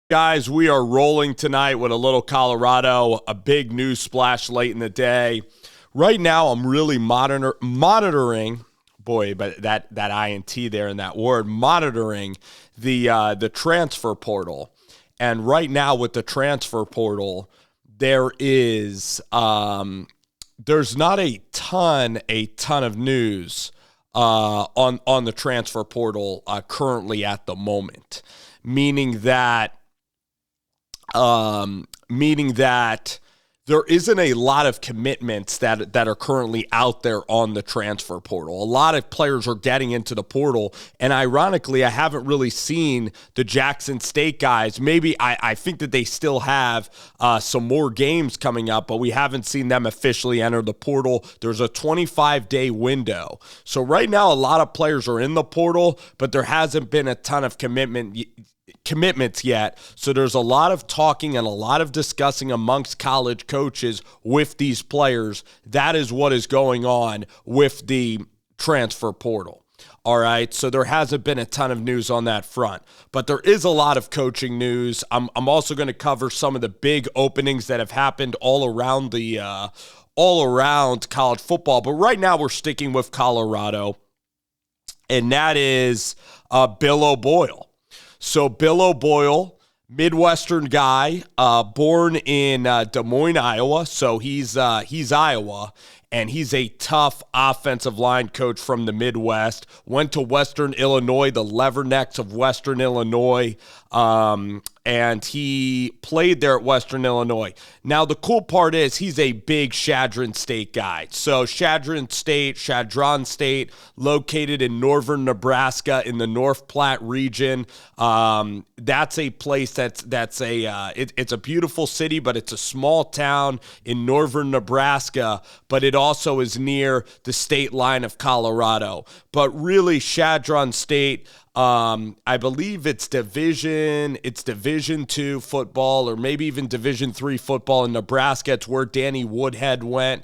Guys, we are rolling tonight with a little Colorado, a big news splash late in the day. Right now, I'm really monitoring, boy, but that INT there in that word, monitoring the transfer portal. And right now with the transfer portal, there's not a ton of news on the transfer portal currently at the moment, meaning that there isn't a lot of commitments that are currently out there on the transfer portal. A lot of players are getting into the portal, and ironically, I haven't really seen the Jackson State guys. Maybe I think that they still have some more games coming up, but we haven't seen them officially enter the portal. There's a 25-day window. So right now, a lot of players are in the portal, but there hasn't been a ton of commitments yet. So there's a lot of talking and a lot of discussing amongst college coaches with these players. That is what is going on with the transfer portal. All right, so there hasn't been a ton of news on that front, but there is a lot of coaching news. I'm also going to cover some of the big openings that have happened all around college football. But right now we're sticking with Colorado, and that is Bill Oboyle. So Bill Oboyle, Midwestern guy, born in Des Moines, Iowa. So he's Iowa, and he's a tough offensive line coach from the Midwest. Went to Western Illinois, the Leathernecks of Western Illinois, and he played there at Western Illinois. Now, the cool part is he's a big Chadron State guy. So Chadron State, located in northern Nebraska in the North Platte region. That's a place it's a beautiful city, but it's a small town in northern Nebraska, but it also is near the state line of Colorado. But really, Chadron State, I believe it's Division II football, or maybe even Division III football in Nebraska. It's where Danny Woodhead went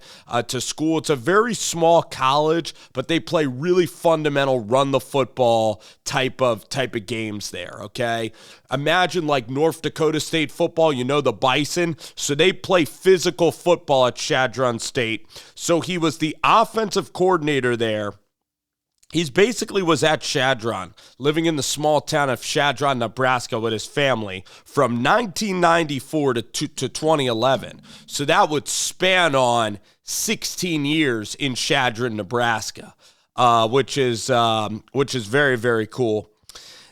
to school. It's a very small college, but they play really fundamental run the football type of games there. Okay, imagine like North Dakota State football. You know, the Bison, so they play physical football at Chadron State. So he was the offensive coordinator there. He basically was at Chadron, living in the small town of Chadron, Nebraska with his family from 1994 to 2011. So that would span on 16 years in Chadron, Nebraska, which is very, very cool.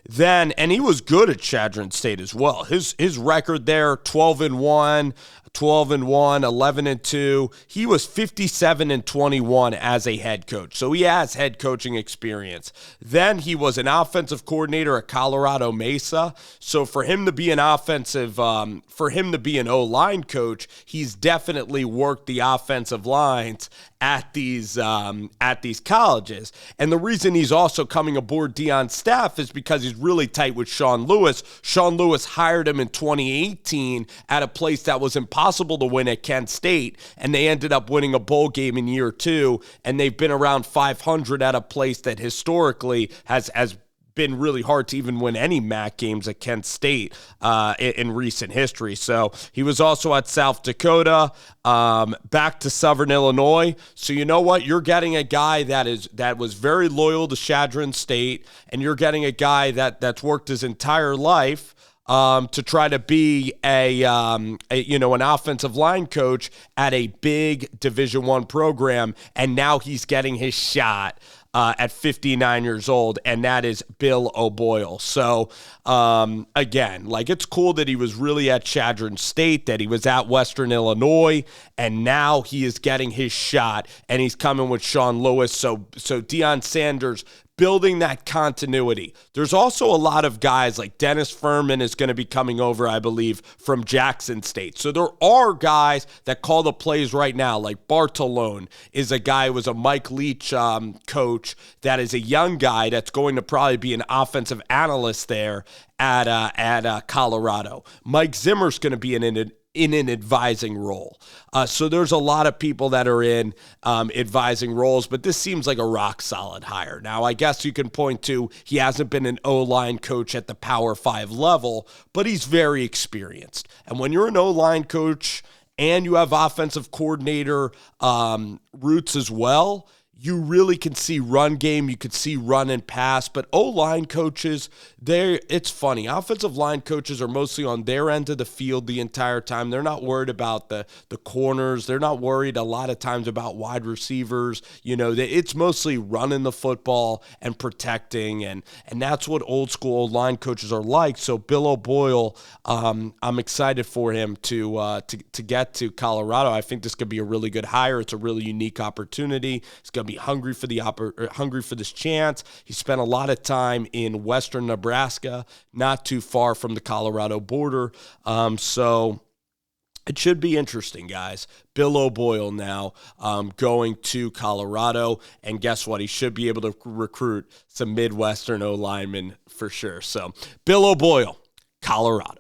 Then, and he was good at Chadron State as well. His record there, 12-1, 11-2. He was 57-21 as a head coach. So he has head coaching experience. Then he was an offensive coordinator at Colorado Mesa. So for him to be an O-line coach, he's definitely worked the offensive lines at these colleges. And the reason he's also coming aboard Deion's staff is because he's really tight with Sean Lewis. Sean Lewis hired him in 2018 at a place that was impossible to win at Kent State, and they ended up winning a bowl game in year 2, and they've been around 500 at a place that historically has been really hard to even win any MAC games at Kent State in recent history. So he was also at South Dakota, back to Southern Illinois. So you know what? You're getting a guy that was very loyal to Chadron State, and you're getting a guy that's worked his entire life to try to be an offensive line coach at a big Division I program, and now he's getting his shot at 59 years old, and that is Bill Oboyle. So, again, it's cool that he was really at Chadron State, that he was at Western Illinois, and now he is getting his shot, and he's coming with Sean Lewis. So Deion Sanders building that continuity. There's also a lot of guys like Dennis Furman is going to be coming over, I believe, from Jackson State. So there are guys that call the plays right now, like Bartolone is a guy who was a Mike Leach coach that is a young guy that's going to probably be an offensive analyst there at Colorado. Mike Zimmer's going to be an in an advising role. So there's a lot of people that are in advising roles, but this seems like a rock solid hire. Now, I guess you can point to he hasn't been an O-line coach at the Power 5 level, but he's very experienced. And when you're an O-line coach and you have offensive coordinator roots as well, you really can see run game. You could see run and pass. But O-line coaches, it's funny. Offensive line coaches are mostly on their end of the field the entire time. They're not worried about the corners. They're not worried a lot of times about wide receivers. It's mostly running the football and protecting. And that's what old school O-line coaches are like. So Bill Oboyle, I'm excited for him to get to Colorado. I think this could be a really good hire. It's a really unique opportunity. It's going to be hungry for this chance. He spent a lot of time in western Nebraska, not too far from the Colorado border. So it should be interesting, guys. Bill Oboyle now going to Colorado, and guess what? He should be able to recruit some Midwestern O-linemen for sure. So Bill Oboyle, Colorado.